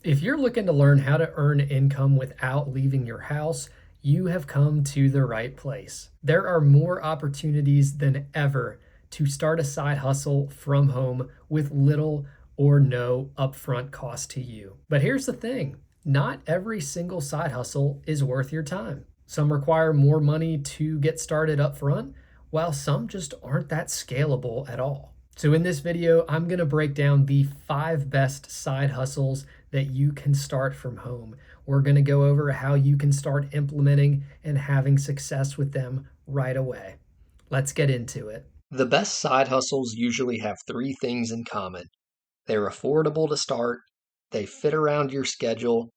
If you're looking to learn how to earn income without leaving your house, you have come to the right place. There are more opportunities than ever to start a side hustle from home with little or no upfront cost to you. But here's the thing, not every single side hustle is worth your time. Some require more money to get started up front, while some just aren't that scalable at all. So in this video, I'm going to break down the 5 best side hustles that you can start from home. We're going to go over how you can start implementing and having success with them right away. Let's get into it. The best side hustles usually have 3 things in common. They're affordable to start, they fit around your schedule,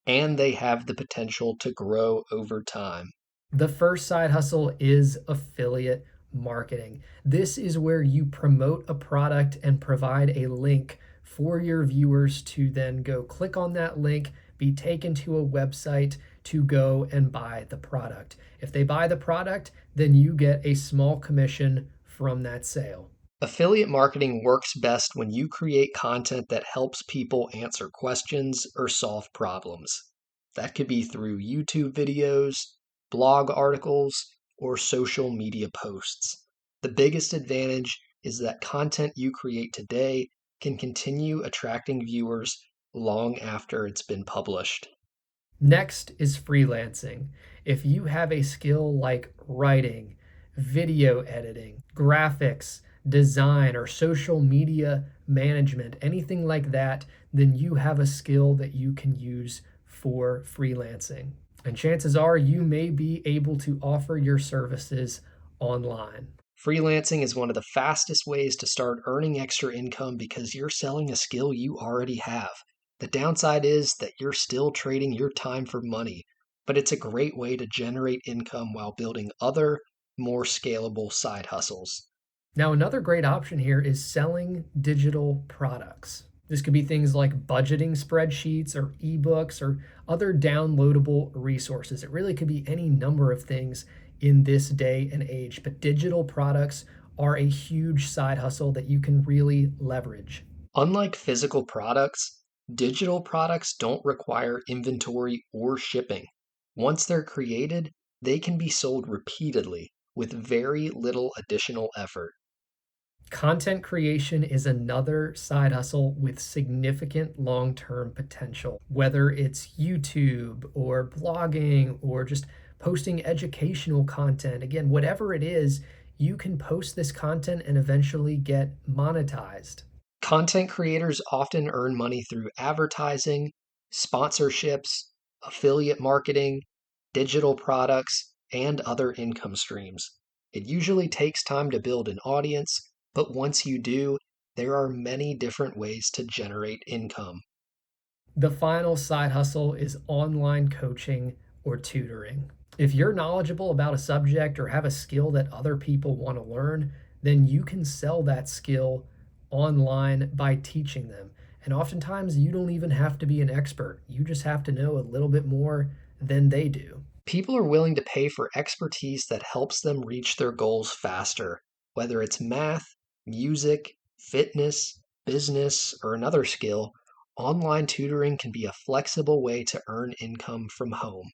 and they have the potential to grow over time. The first side hustle is affiliate marketing. This is where you promote a product and provide a link for your viewers to then go click on that link, be taken to a website to go and buy the product. If they buy the product, then you get a small commission from that sale. Affiliate marketing works best when you create content that helps people answer questions or solve problems. That could be through YouTube videos, blog articles, or social media posts. The biggest advantage is that content you create today can continue attracting viewers long after it's been published. Next is freelancing. If you have a skill like writing, video editing, graphics, design, or social media management, anything like that, then you have a skill that you can use for freelancing. And chances are you may be able to offer your services online. Freelancing is one of the fastest ways to start earning extra income because you're selling a skill you already have. The downside is that you're still trading your time for money, but it's a great way to generate income while building other, more scalable side hustles. Now, another great option here is selling digital products. This could be things like budgeting spreadsheets or ebooks or other downloadable resources. It really could be any number of things in this day and age, but digital products are a huge side hustle that you can really leverage. Unlike physical products, digital products don't require inventory or shipping. Once they're created, they can be sold repeatedly with very little additional effort. Content creation is another side hustle with significant long-term potential, whether it's YouTube or blogging or just posting educational content. Again, whatever it is, you can post this content and eventually get monetized. Content creators often earn money through advertising, sponsorships, affiliate marketing, digital products, and other income streams. It usually takes time to build an audience, but once you do, there are many different ways to generate income. The final side hustle is online coaching or tutoring. If you're knowledgeable about a subject or have a skill that other people want to learn, then you can sell that skill online by teaching them. And oftentimes, you don't even have to be an expert. You just have to know a little bit more than they do. People are willing to pay for expertise that helps them reach their goals faster, whether it's math, music, fitness, business, or another skill. Online tutoring can be a flexible way to earn income from home.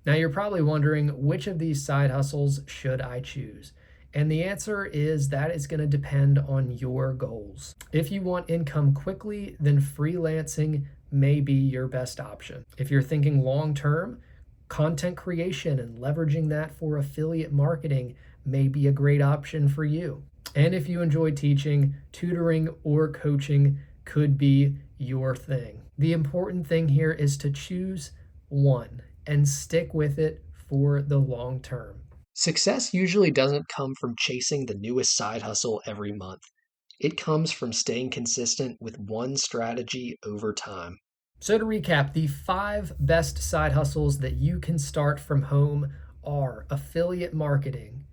Now, you're probably wondering, which of these side hustles should I choose? And the answer is that is going to depend on your goals. If you want income quickly, then freelancing may be your best option. If you're thinking long term, content creation and leveraging that for affiliate marketing may be a great option for you. And if you enjoy teaching, tutoring or coaching could be your thing. The important thing here is to choose one and stick with it for the long term. Success usually doesn't come from chasing the newest side hustle every month. It comes from staying consistent with one strategy over time. So, to recap, the 5 best side hustles that you can start from home are affiliate marketing,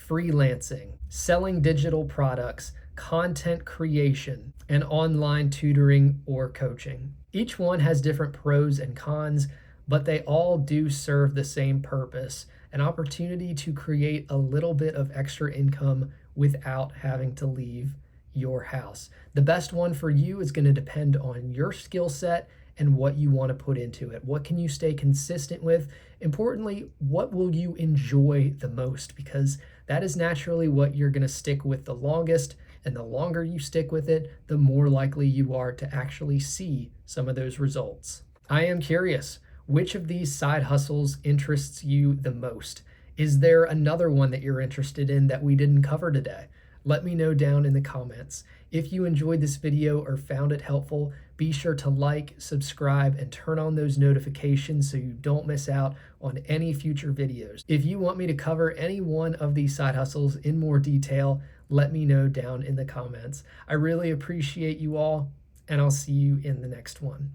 freelancing, selling digital products, content creation, and online tutoring or coaching. Each one has different pros and cons, but they all do serve the same purpose, an opportunity to create a little bit of extra income without having to leave your house. The best one for you is going to depend on your skill set and what you want to put into it. What can you stay consistent with? Importantly, what will you enjoy the most? Because that is naturally what you're going to stick with the longest. And the longer you stick with it, the more likely you are to actually see some of those results. I am curious, which of these side hustles interests you the most? Is there another one that you're interested in that we didn't cover today? Let me know down in the comments. If you enjoyed this video or found it helpful, be sure to like, subscribe, and turn on those notifications so you don't miss out on any future videos. If you want me to cover any one of these side hustles in more detail, let me know down in the comments. I really appreciate you all, and I'll see you in the next one.